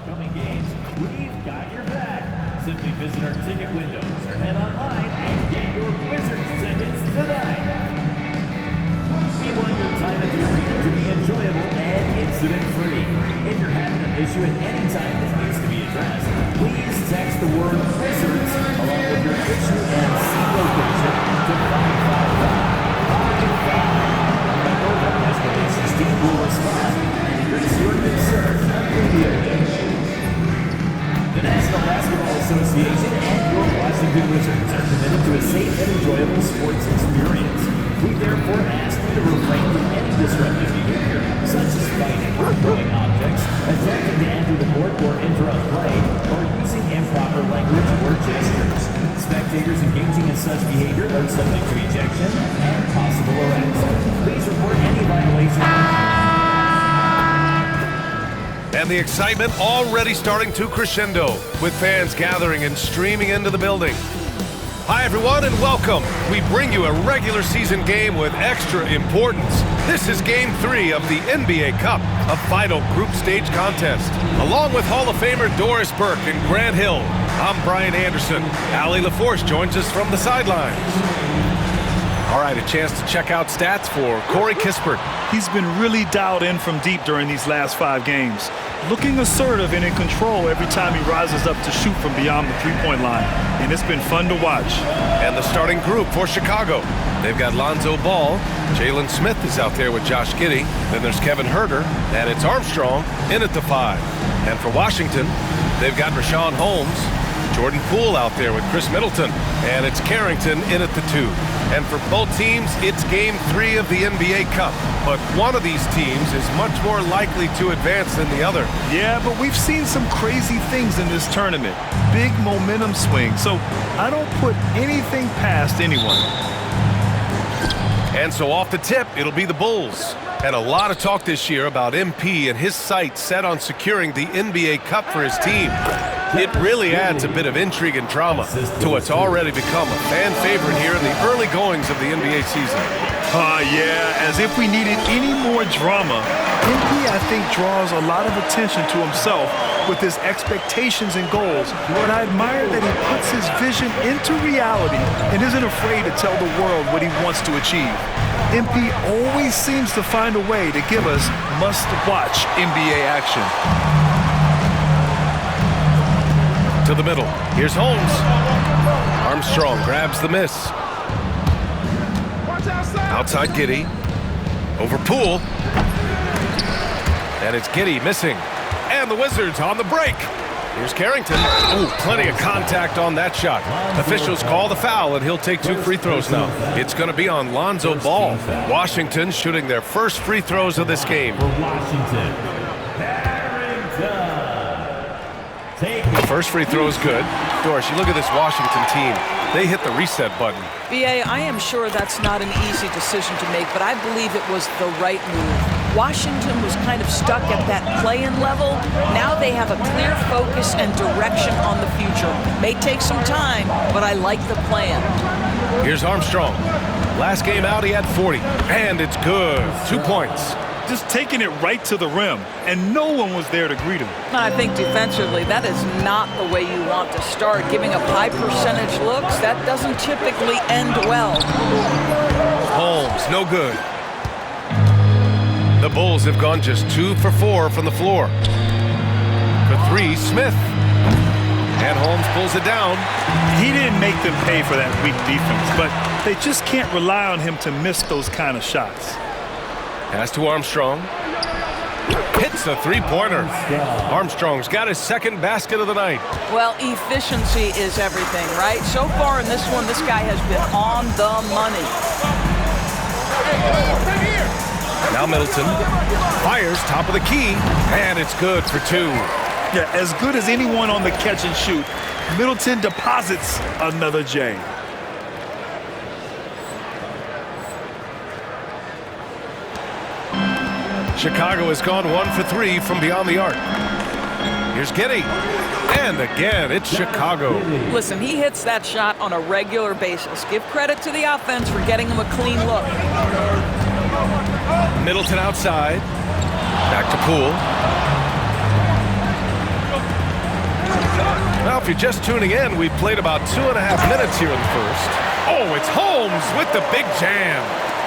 upcoming games, we've got your back. Simply visit our ticket windows or head online and get your Wizards tickets tonight. We want your time at the arena to be enjoyable and incident-free. If you're having an issue at any time that needs to be addressed, please text the word Wizards along with your issue and seat location to 55555. Remember that Escalations team will respond and address your concern immediately. The National Basketball Association and your Washington Wizards are committed to a safe and enjoyable sports experience. We therefore ask you to refrain from any disruptive behavior, such as fighting, throwing objects, attempting to enter the court or interrupt play, or using improper language or gestures. Spectators engaging in such behavior are subject to ejection and possible arrest. Please report any violation. And the excitement already starting to crescendo, with fans gathering and streaming into the building. Hi everyone and welcome. We bring you a regular season game with extra importance. This is Game 3 of the NBA Cup, a vital group stage contest. Along with Hall of Famer Doris Burke and Grant Hill, I'm Brian Anderson. Allie LaForce joins us from the sidelines. All right, a chance to check out stats for Corey Kispert. He's been really dialed in from deep during these last 5 games. Looking assertive and in control every time he rises up to shoot from beyond the three-point line. And it's been fun to watch. And the starting group for Chicago. They've got Lonzo Ball. Jalen Smith is out there with Josh Giddey. Then there's Kevin Huerter. And it's Armstrong in at the 5. And for Washington, they've got Rashawn Holmes. Jordan Poole out there with Chris Middleton. And it's Carrington in at the 2. And for both teams, it's Game 3 of the NBA Cup. But one of these teams is much more likely to advance than the other. Yeah, but we've seen some crazy things in this tournament. Big momentum swings. So I don't put anything past anyone. And so off the tip, it'll be the Bulls. And a lot of talk this year about MP and his sights set on securing the NBA Cup for his team. It really adds a bit of intrigue and drama to what's already become a fan favorite here in the early goings of the NBA season. Yeah, as if we needed any more drama. MP, I think, draws a lot of attention to himself with his expectations and goals, but I admire that he puts his vision into reality and isn't afraid to tell the world what he wants to achieve. MP always seems to find a way to give us must-watch NBA action. To the middle. Here's Holmes. Armstrong grabs the miss. Outside Giddey. Over Poole. And it's Giddey missing. And the Wizards on the break. Here's Carrington. Ooh, plenty of contact on that shot. Officials call the foul, and he'll take 2 free throws now. It's going to be on Lonzo Ball. Washington shooting their first free throws of this game. For Washington, The first free throw is good. Doris, you look at this Washington team. They hit the reset button. B.A., I am sure that's not an easy decision to make, but I believe it was the right move. Washington was kind of stuck at that play-in level. Now they have a clear focus and direction on the future. May take some time, but I like the plan. Here's Armstrong. Last game out, he had 40. And it's good. 2 points. Just taking it right to the rim, and no one was there to greet him. I think defensively, that is not the way you want to start. Giving up high percentage looks, that doesn't typically end well. Holmes, no good. The Bulls have gone just 2 for 4 from the floor. For 3, Smith. And Holmes pulls it down. He didn't make them pay for that weak defense, but they just can't rely on him to miss those kind of shots. Pass to Armstrong. Hits a three-pointer. Armstrong's got his second basket of the night. Well, efficiency is everything, right? So far in this one, this guy has been on the money. Now Middleton fires top of the key, and it's good for 2. Yeah, as good as anyone on the catch and shoot. Middleton deposits another J. Chicago has gone 1 for 3 from beyond the arc. Here's Giddey. And again, it's Chicago. Listen, he hits that shot on a regular basis. Give credit to the offense for getting him a clean look. Middleton outside. Back to Poole. Well, if you're just tuning in, we've played about 2.5 minutes here in the first. Oh, it's Holmes with the big jam.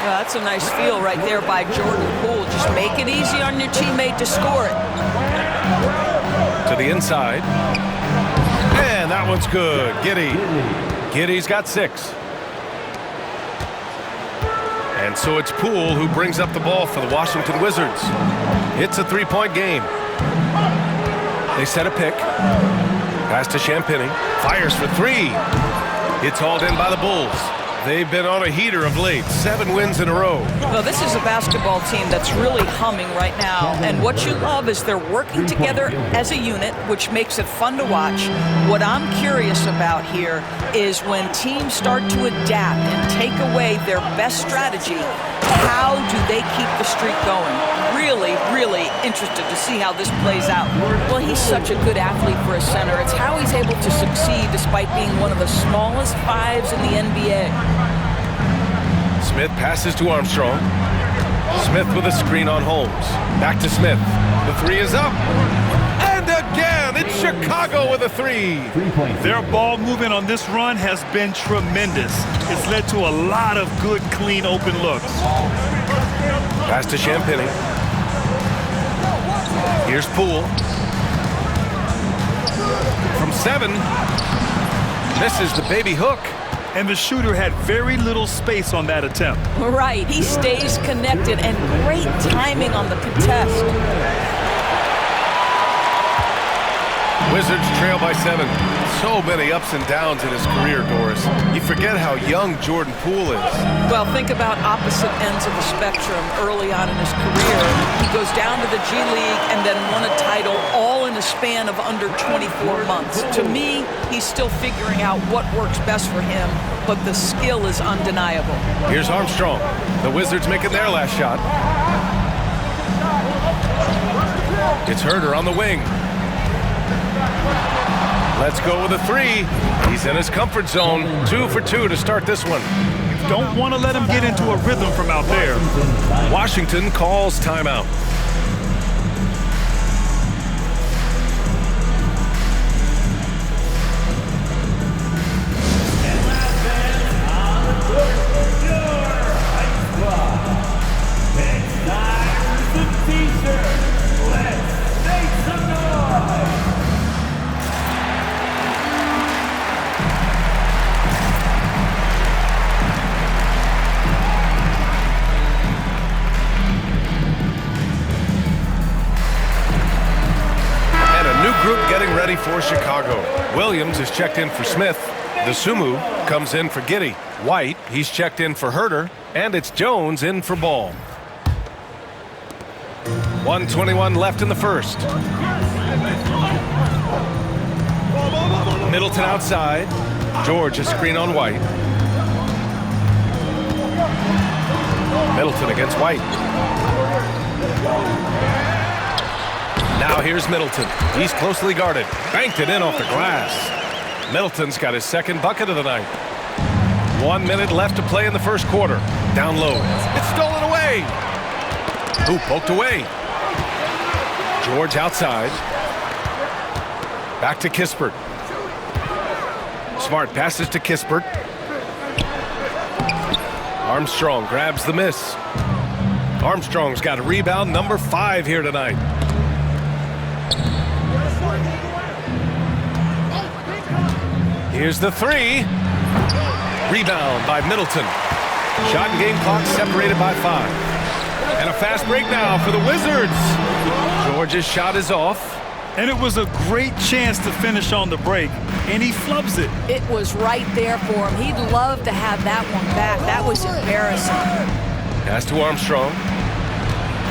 Well, that's a nice feel right there by Jordan Poole. Just make it easy on your teammate to score it. To the inside. And that one's good. Giddy's got 6. And so it's Poole who brings up the ball for the Washington Wizards. It's a 3-point game. They set a pick. Pass to Champagny. Fires for 3. It's hauled in by the Bulls. They've been on a heater of late. 7 wins in a row. Well, this is a basketball team that's really humming right now. And what you love is they're working together as a unit, which makes it fun to watch. What I'm curious about here is when teams start to adapt and take away their best strategy, how do they keep the streak going? Really, really interested to see how this plays out. Well, he's such a good athlete for a center. It's how he's able to succeed despite being one of the smallest 5s in the NBA. Smith passes to Armstrong. Smith with a screen on Holmes. Back to Smith. The 3 is up. And again, it's Chicago with a 3. Their ball movement on this run has been tremendous. It's led to a lot of good, clean, open looks. Pass to Champagny. Here's Poole. From 7. Misses the baby hook. And the shooter had very little space on that attempt. Right, he stays connected and great timing on the contest. Wizards trail by 7. So many ups and downs in his career, Doris. You forget how young Jordan Poole is. Well, think about opposite ends of the spectrum early on in his career. He goes down to the G League and then won a title all in a span of under 24 months. To me, he's still figuring out what works best for him, but the skill is undeniable. Here's Armstrong. The Wizards making their last shot. It's Herder on the wing. Let's go with a 3. He's in his comfort zone. 2 for 2 to start this one. Don't want to let him get into a rhythm from out there. Washington calls timeout. Ready for Chicago. Williams is checked in for Smith. The Sumu comes in for Giddy. White, he's checked in for Herder. And it's Jones in for Ball. 1:21 left in the first. Middleton outside. George a screen on White. Middleton against White. Now here's Middleton. He's closely guarded. Banked it in off the glass. Middleton's got his second bucket of the night. 1 minute left to play in the first quarter. Down low. It's stolen away. Who poked away? George outside. Back to Kispert. Smart passes to Kispert. Armstrong grabs the miss. Armstrong's got a rebound number 5 here tonight. Here's the 3. Rebound by Middleton. Shot and game clock separated by 5. And a fast break now for the Wizards. George's shot is off. And it was a great chance to finish on the break, and he flubs it. It was right there for him. He'd love to have that one back. That was embarrassing. Pass to Armstrong.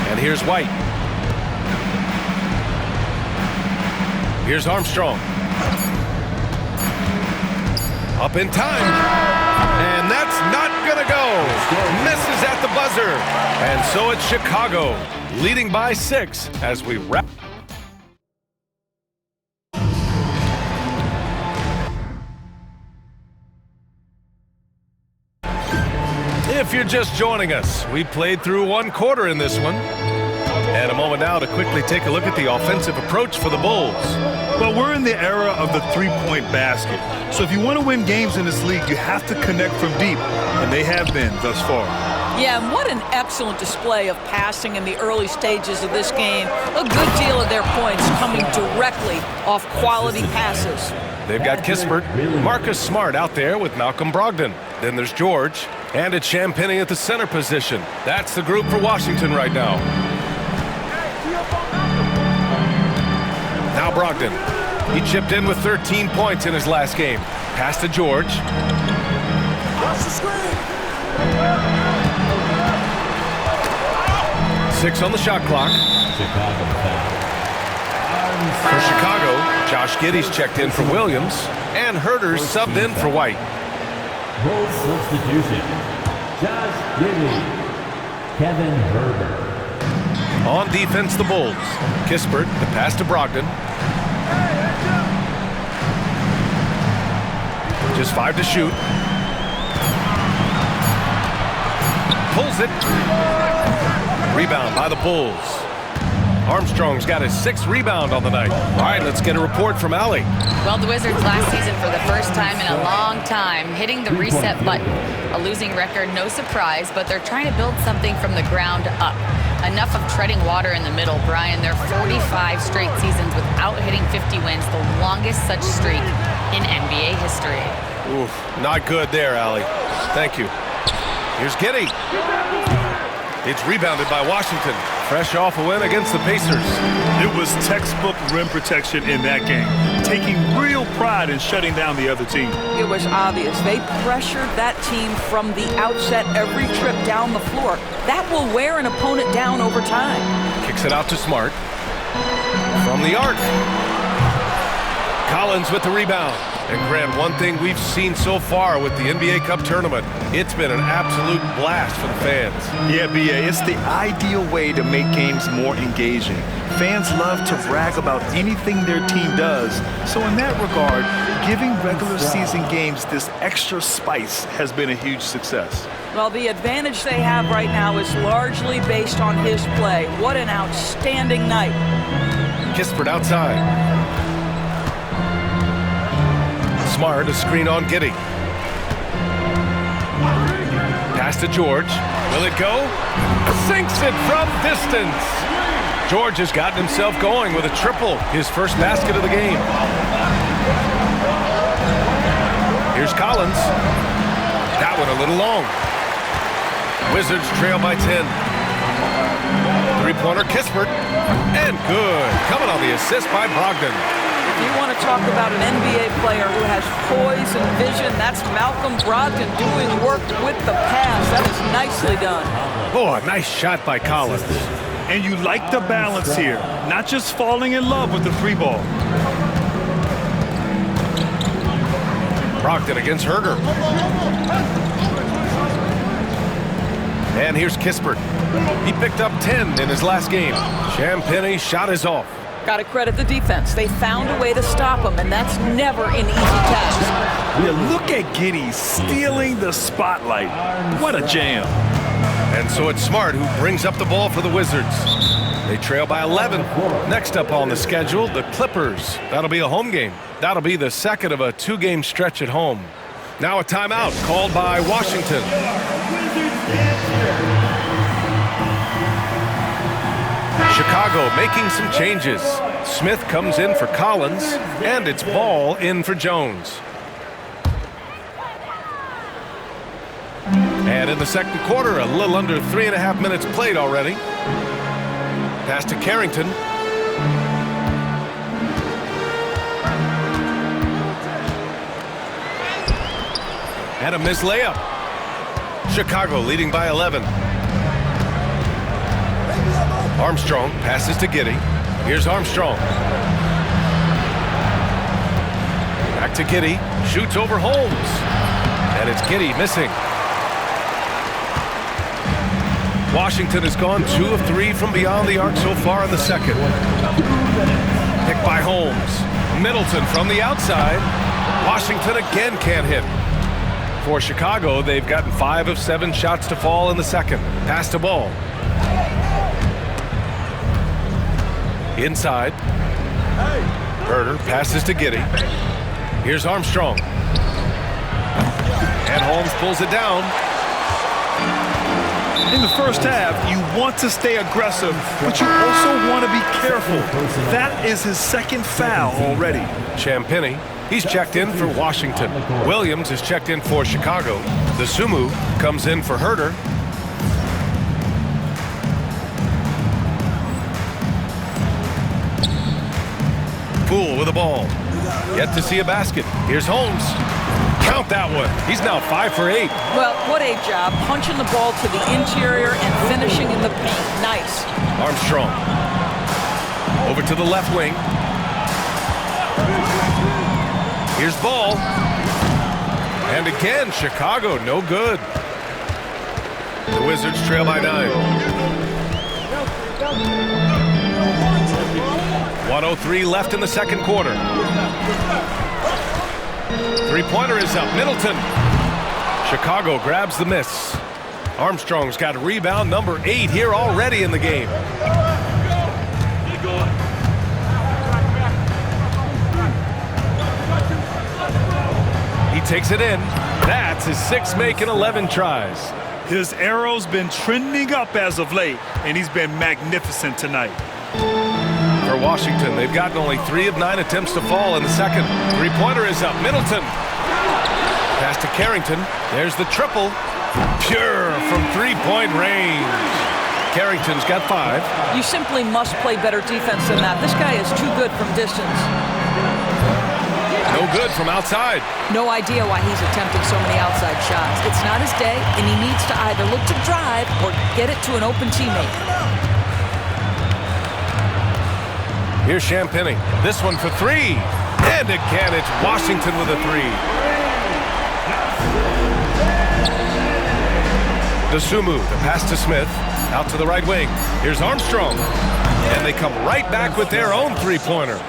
And here's White. Here's Armstrong. Up in time. And that's not going to go. Misses at the buzzer. And so it's Chicago leading by 6 as we wrap. If you're just joining us, we played through 1 quarter in this one. And a moment And now to quickly take a look at the offensive approach for the Bulls. Well, we're in the era of the three-point basket. So if you want to win games in this league, you have to connect from deep, and they have been thus far. Yeah, and what an excellent display of passing in the early stages of this game. A good deal of their points coming directly off quality passes. They've got Kispert, Marcus Smart out there with Malcolm Brogdon. Then there's George, and it's Champagnie at the center position. That's the group for Washington right now. Now Brogdon. He chipped in with 13 points in his last game. Pass to George. 6 on the shot clock. For Chicago, Josh Giddey's checked in for Williams, and Herter's subbed in for White. Bulls substitution. Josh Giddey. Kevin Herter. On defense, the Bulls. Kispert, the pass to Brogdon. Just 5 to shoot. Pulls it. Rebound by the Bulls. Armstrong's got his 6th rebound on the night. All right, let's get a report from Allie. Well, the Wizards last season for the first time in a long time hitting the reset button. A losing record, no surprise, but they're trying to build something from the ground up. Enough of treading water in the middle, Brian. They're 45 straight seasons without hitting 50 wins, the longest such streak in NBA history. Oof, not good there, Allie. Thank you. Here's Giddey. It's rebounded by Washington. Fresh off a win against the Pacers. It was textbook rim protection in that game, taking real pride in shutting down the other team. It was obvious. They pressured that team from the outset every trip down the floor. That will wear an opponent down over time. Kicks it out to Smart. From the arc. Collins with the rebound. And Grant, one thing we've seen so far with the NBA Cup tournament, it's been an absolute blast for the fans. Yeah, B.A., it's the ideal way to make games more engaging. Fans love to brag about anything their team does. So in that regard, giving regular season games this extra spice has been a huge success. Well, the advantage they have right now is largely based on his play. What an outstanding night. Kispert outside. Smart, a screen on Giddey. Pass to George. Will it go? Sinks it from distance. George has gotten himself going with a triple, his first basket of the game. Here's Collins. That one a little long. Wizards trail by 10. Three-pointer Kispert. And good. Coming on the assist by Brogdon. If you want to talk about an NBA player who has poise and vision, that's Malcolm Brogdon doing work with the pass. That is nicely done. Oh, a nice shot by Collins. And you like the balance here, not just falling in love with the three ball. Brogdon against Herter. And here's Kispert. He picked up 10 in his last game. Champagnie shot is off. Got to credit the defense. They found a way to stop him, and that's never an easy task. Yeah, look at Giddey stealing the spotlight. What a jam. And so it's Smart who brings up the ball for the Wizards. They trail by 11. Next up on the schedule, the Clippers. That'll be a home game. That'll be the second of a 2-game stretch at home. Now a timeout called by Washington. Chicago making some changes. Smith comes in for Collins, and it's Ball in for Jones. And in the second quarter, a little under 3.5 minutes played already. Pass to Carrington. And a missed layup. Chicago leading by 11. Armstrong passes to Giddey. Here's Armstrong. Back to Giddey. Shoots over Holmes. And it's Giddey missing. Washington has gone 2 of 3 from beyond the arc so far in the second. Picked by Holmes. Middleton from the outside. Washington again can't hit. For Chicago, they've gotten 5 of 7 shots to fall in the second. Pass to Ball. Inside. Herder passes to Giddey. Here's Armstrong. And Holmes pulls it down. In the first half, you want to stay aggressive, but you also want to be careful. That is his second foul already. Champagny, he's checked in for Washington. Williams is checked in for Chicago. The Sumu comes in for Herder. Poole with the ball. Yet to see a basket. Here's Holmes. Count that one. He's now 5 for 8. Well, what a job. Punching the ball to the interior and finishing in the paint. Nice. Armstrong. Over to the left wing. Here's Ball. And again, Chicago, no good. The Wizards trail by 9. 1:03 left in the second quarter. Three-pointer is up. Middleton. Chicago grabs the miss. Armstrong's got rebound number 8 here already in the game. He takes it in. That's his 6th make in 11 tries. His arrow's been trending up as of late, and he's been magnificent tonight. For Washington, they've gotten only 3 of 9 attempts to fall in the second. Three-pointer is up. Middleton. Pass to Carrington. There's the triple. Pure from 3-point range. Carrington's got 5. You simply must play better defense than that. This guy is too good from distance. No good from outside. No idea why he's attempting so many outside shots. It's not his day, and he needs to either look to drive or get it to an open teammate. Here's Champagny. This one for 3. And again, it's Washington with a 3. Dosunmu, the pass to Smith. Out to the right wing. Here's Armstrong. And they come right back with their own three-pointer.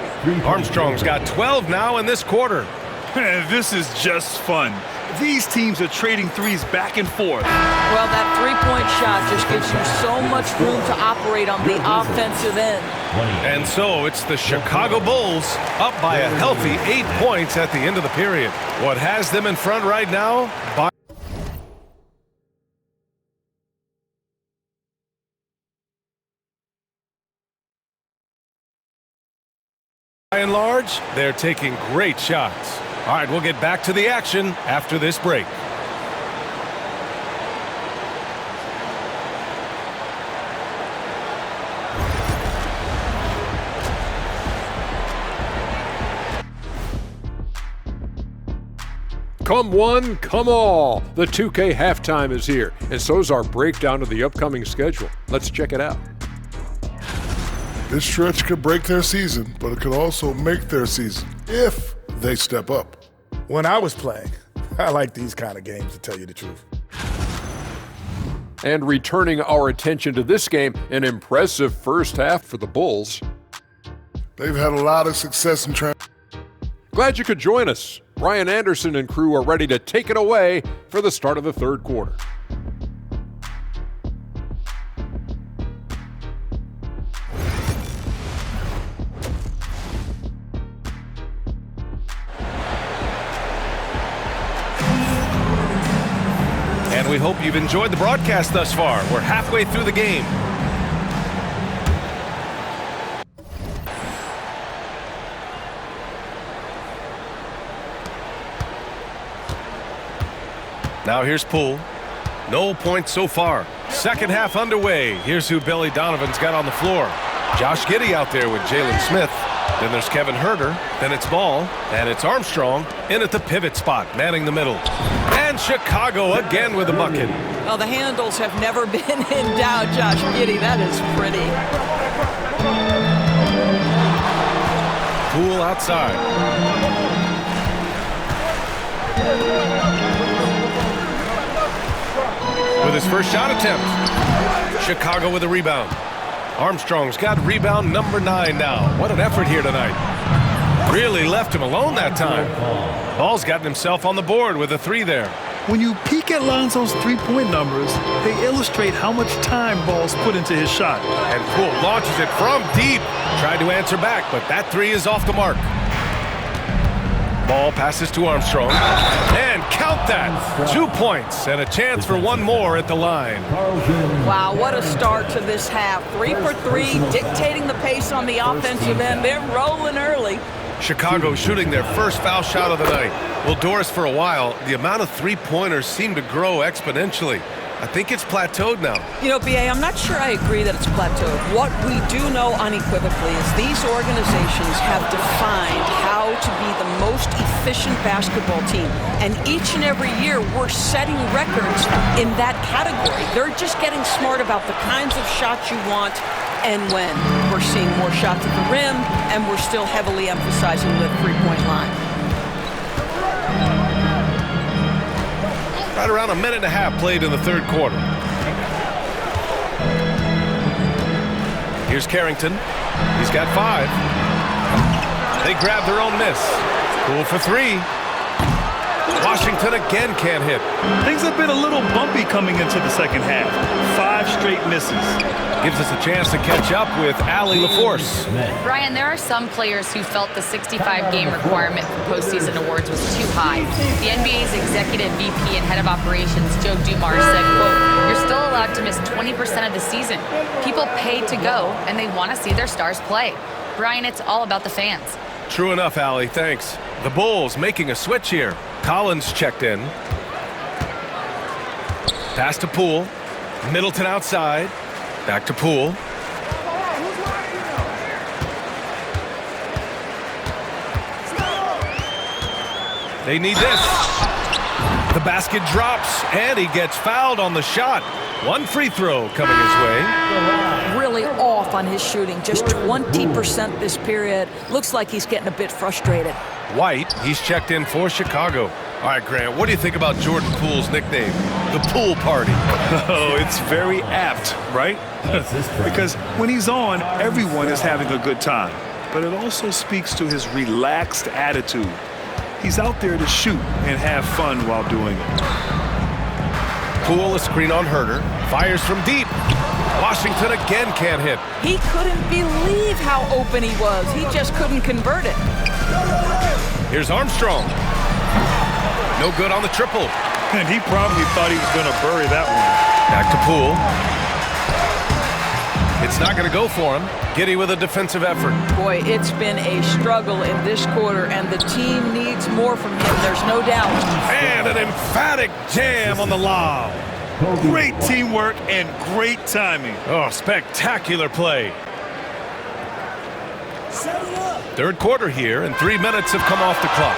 Armstrong's got 12 now in this quarter. This is just fun. These teams are trading threes back and forth. Well, that three-point shot just gives you so much room to operate on the offensive end. And so it's the Chicago Bulls up by a healthy 8 points at the end of the period. What has them in front right now? By and large, they're taking great shots. All right, we'll get back to the action after this break. Come one, come all. The 2K halftime is here, and so's our breakdown of the upcoming schedule. Let's check it out. This stretch could break their season, but it could also make their season if they step up. When I was playing, I like these kind of games, to tell you the truth. And returning our attention to this game, an impressive first half for the Bulls. They've had a lot of success in Glad you could join us. Brian Anderson and crew are ready to take it away for the start of the third quarter. And we hope you've enjoyed the broadcast thus far. We're halfway through the game. Now here's Poole. No points so far. Second half underway. Here's who Billy Donovan's got on the floor. Josh Giddey out there with Jalen Smith. Then there's Kevin Herder. Then it's Ball. And it's Armstrong in at the pivot spot, manning the middle. And Chicago again with a bucket. Well, the handles have never been in doubt, Josh Giddey. That is pretty. Poole outside. With his first shot attempt. Chicago with a rebound. Armstrong's got rebound number 9 now. What an effort here tonight. Really left him alone that time. Ball's gotten himself on the board with a 3 there. When you peek at Lonzo's three-point numbers, they illustrate how much time Ball's put into his shot. And Poole launches it from deep. Tried to answer back, but that three is off the mark. Ball passes to Armstrong. And count that! 2 points and a chance for one more at the line. Wow, what a start to this half. 3 for 3, dictating the pace on the offensive end. They're rolling early. Chicago shooting their first foul shot of the night. Well, Doris, for a while, the amount of three-pointers seemed to grow exponentially. I think it's plateaued now. You know, B.A., I'm not sure I agree that it's plateaued. What we do know unequivocally is these organizations have defined how to be the most efficient basketball team. And each and every year, we're setting records in that category. They're just getting smart about the kinds of shots you want and when. We're seeing more shots at the rim, and we're still heavily emphasizing the three-point line. Right around a minute and a half played in the third quarter. Here's Carrington. He's got 5. They grab their own miss. Poole for 3. Washington again can't hit. Things have been a little bumpy coming into the second half. 5 straight misses. Gives us a chance to catch up with Allie LaForce. Brian, there are some players who felt the 65-game requirement for postseason awards was too high. The NBA's executive VP and head of operations, Joe Dumars, said, quote, "You're still allowed to miss 20% of the season. People pay to go, and they want to see their stars play." Brian, it's all about the fans. True enough, Allie, thanks. The Bulls making a switch here. Collins checked in. Pass to Poole. Middleton outside. Back to Poole. They need this. The basket drops, and he gets fouled on the shot. One free throw coming his way. Really off on his shooting, just 20% this period. Looks like he's getting a bit frustrated. White, he's checked in for Chicago. All right, Grant, what do you think about Jordan Poole's nickname, the Pool Party? Oh, it's very apt, right? Because when he's on, everyone is having a good time. But it also speaks to his relaxed attitude. He's out there to shoot and have fun while doing it. Poole, a screen on Herter, fires from deep. Washington again can't hit. He couldn't believe how open he was. He just couldn't convert it. Here's Armstrong. No good on the triple. And he probably thought he was going to bury that one. Back to Poole. It's not going to go for him. Giddey with a defensive effort. Boy, it's been a struggle in this quarter, and the team needs more from him, there's no doubt. And an emphatic jam on the lob. Great teamwork and great timing. Oh, spectacular play. Third quarter here, and 3 minutes have come off the clock.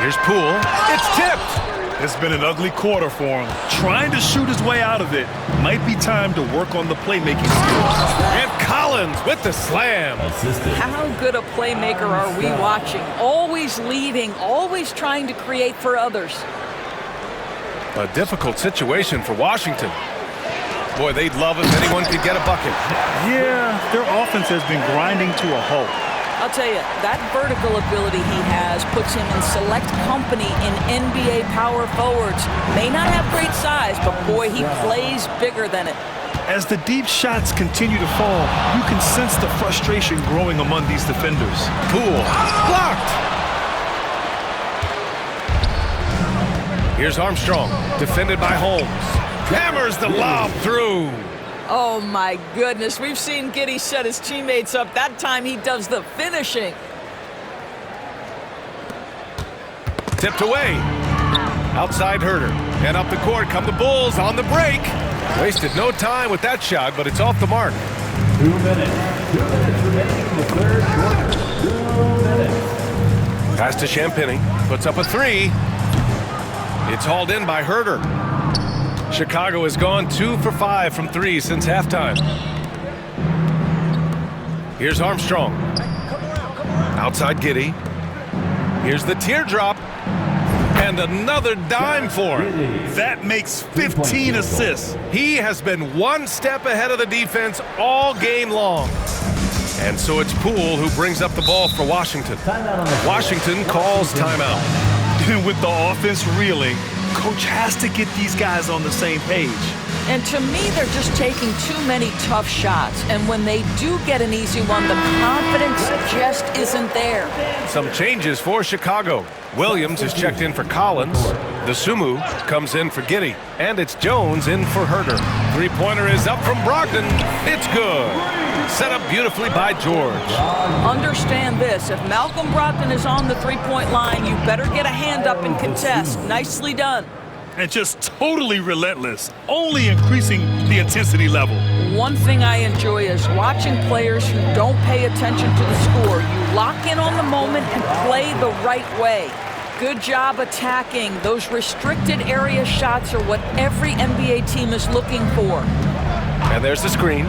Here's Poole. It's tipped. It's been an ugly quarter for him. Trying to shoot his way out of it. Might be time to work on the playmaking skills. And Collins with the slam. How good a playmaker are we watching? Always leading, always trying to create for others. A difficult situation for Washington. Boy, they'd love if anyone could get a bucket. Yeah, their offense has been grinding to a halt. I'll tell you, that vertical ability he has puts him in select company in NBA power forwards. May not have great size, but boy, he plays bigger than it. As the deep shots continue to fall, you can sense the frustration growing among these defenders. Poole blocked. Here's Armstrong, defended by Holmes. Hammers the lob through. Oh my goodness, we've seen Giddey set his teammates up. That time he does the finishing. Tipped away. Outside Herter. And up the court come the Bulls on the break. Wasted no time with that shot, but it's off the mark. 2 minutes. 2 minutes remaining in the third quarter. 2 minutes. Pass to Champagny. Puts up a 3. It's hauled in by Herter. Chicago has gone 2 for 5 from 3 since halftime. Here's Armstrong. Outside Giddey. Here's the teardrop. And another dime for him. That makes 15 assists. He has been one step ahead of the defense all game long. And so it's Poole who brings up the ball for Washington. Washington calls timeout. And with the offense reeling, coach has to get these guys on the same page. And to me, they're just taking too many tough shots. And when they do get an easy one, the confidence just isn't there. Some changes for Chicago. Williams is checked in for Collins. The Sumu comes in for Giddy. And it's Jones in for Herter. Three-pointer is up from Brogdon. It's good. Set up beautifully by George. Understand this. If Malcolm Brogdon is on the three-point line, you better get a hand up and contest. Nicely done. And just totally relentless, only increasing the intensity level. One thing I enjoy is watching players who don't pay attention to the score. You lock in on the moment and play the right way. Good job attacking. Those restricted area shots are what every NBA team is looking for. And there's the screen.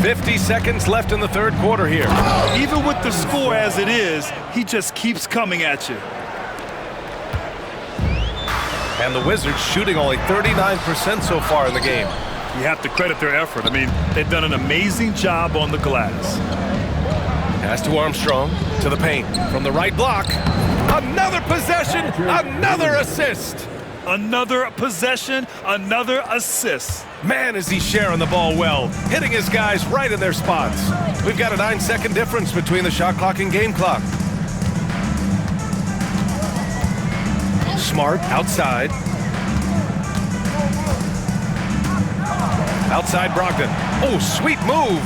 50 seconds left in the third quarter here. Even with the score as it is, he just keeps coming at you. And the Wizards shooting only 39% so far in the game. You have to credit their effort. I mean, they've done an amazing job on the glass. Pass to Armstrong, to the paint. From the right block. Another possession, another assist. Another possession, another assist. Man, is he sharing the ball well, hitting his guys right in their spots. We've got a 9-second difference between the shot clock and game clock. Smart outside. Outside Brogdon. Oh, sweet move.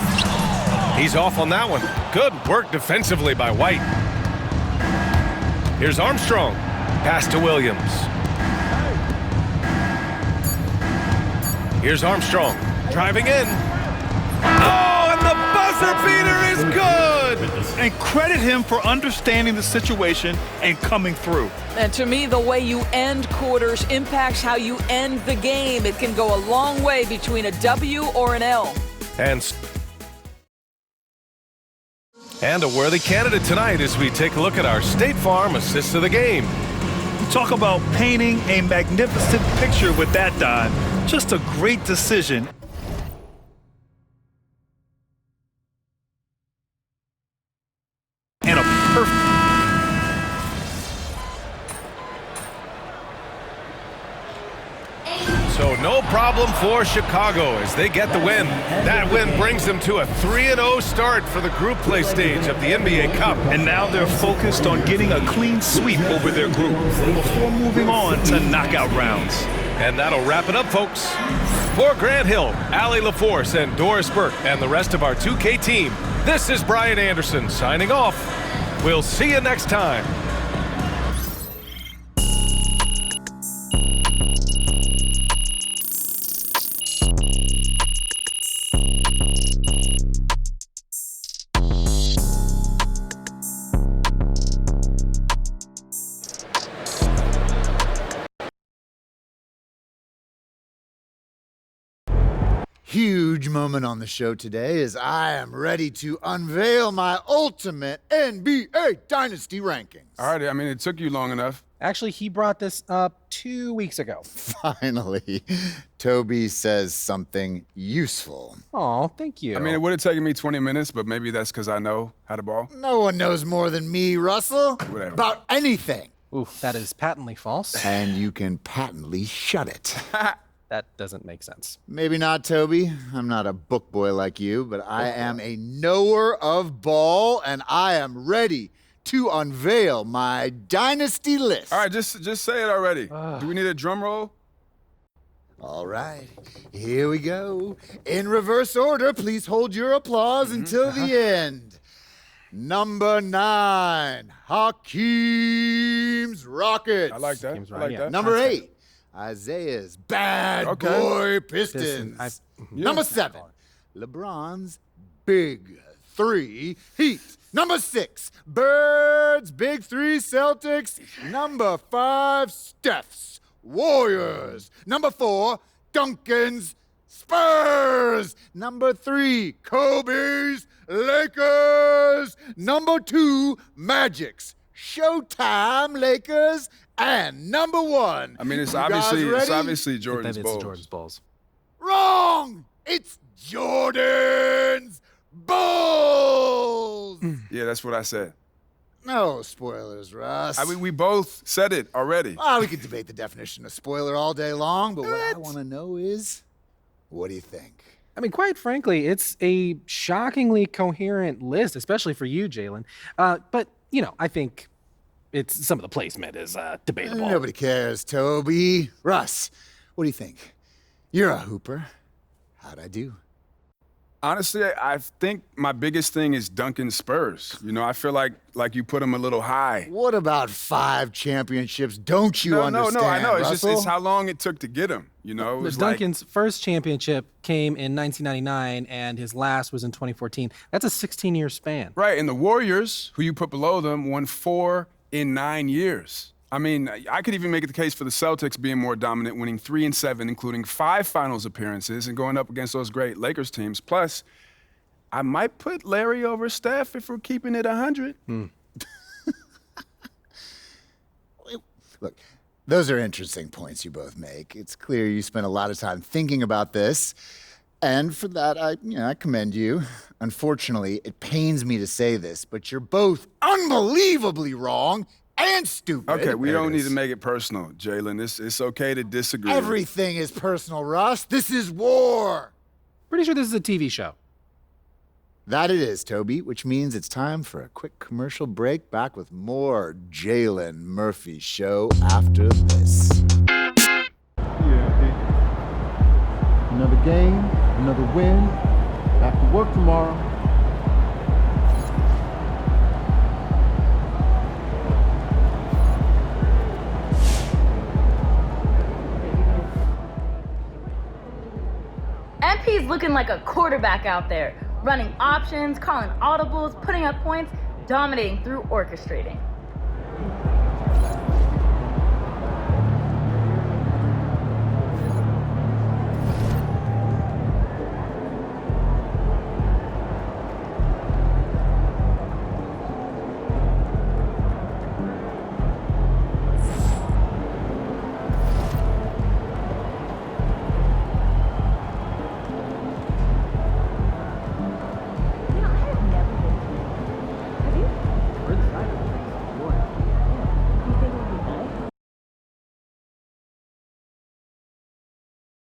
He's off on that one. Good work defensively by White. Here's Armstrong. Pass to Williams. Here's Armstrong, driving in. Oh, and the buzzer beater is good! And credit him for understanding the situation and coming through. And to me, the way you end quarters impacts how you end the game. It can go a long way between a W or an L. And a worthy candidate tonight as we take a look at our State Farm assist of the game. Talk about painting a magnificent picture with that dive. Just a great decision. And a perfect. So no problem for Chicago as they get the win. That win brings them to a 3-0 start for the group play stage of the NBA Cup. And now they're focused on getting a clean sweep over their group before moving on to knockout rounds. And that'll wrap it up, folks. For Grant Hill, Allie LaForce, and Doris Burke, and the rest of our 2K team, this is Brian Anderson signing off. We'll see you next time. Huge moment on the show today as I am ready to unveil my ultimate NBA Dynasty rankings. All right, I mean, it took you long enough. Actually, he brought this up 2 weeks ago. Finally, Toby says something useful. Oh, thank you. I mean, it would have taken me 20 minutes, but maybe that's because I know how to ball. No one knows more than me, Russell, Whatever. about anything. Oof, that is patently false. And you can patently shut it. That doesn't make sense. Maybe not, Toby. I'm not a book boy like you, but I am a knower of ball, and I am ready to unveil my dynasty list. All right, just say it already. Do we need a drum roll? All right, here we go. In reverse order, please hold your applause until the end. Number 9, Hakeem's Rockets. I like that. Seems I right, like yeah. that. Number 8, Isaiah's Bad Boy Pistons. Number 7, LeBron's Big 3 Heat. Number 6, Birds Big 3 Celtics. Number 5, Steph's Warriors. Number 4, Duncan's Spurs. Number 3, Kobe's Lakers. Number 2, Magic's Showtime Lakers. And number 1. I mean, it's You guys obviously ready? Jordan's It's balls. Jordan's balls. Wrong! It's Jordan's Bulls! Yeah, that's what I said. No spoilers, Russ. I mean, we both said it already. We could debate the definition of spoiler all day long, but what I want to know is, what do you think? I mean, quite frankly, it's a shockingly coherent list, especially for you, Jalen. But, I think some of the placement is debatable. Nobody cares, Toby. Russ, what do you think? You're a hooper. How'd I do? Honestly, I think my biggest thing is Duncan's Spurs. I feel like you put him a little high. What about 5 championships? Don't you understand, No, I know. Russell? It's how long it took to get him. Duncan's first championship came in 1999, and his last was in 2014. That's a 16-year span. Right, and the Warriors, who you put below them, won 4 in 9 years. I mean, I could even make the case for the Celtics being more dominant, winning 3 and 7, including 5 finals appearances and going up against those great Lakers teams. Plus, I might put Larry over Steph if we're keeping it 100. Look, those are interesting points you both make. It's clear you spent a lot of time thinking about this, and for that, I commend you. Unfortunately, it pains me to say this, but you're both unbelievably wrong and stupid. Okay, we don't need to make it personal, Jalen. It's okay to disagree. Everything is personal, Russ. This is war. Pretty sure this is a TV show. That it is, Toby, which means it's time for a quick commercial break. Back with more Jalen Murphy Show after this. Another game, another win. Back to work tomorrow. MP's looking like a quarterback out there, running options, calling audibles, putting up points, dominating through orchestrating.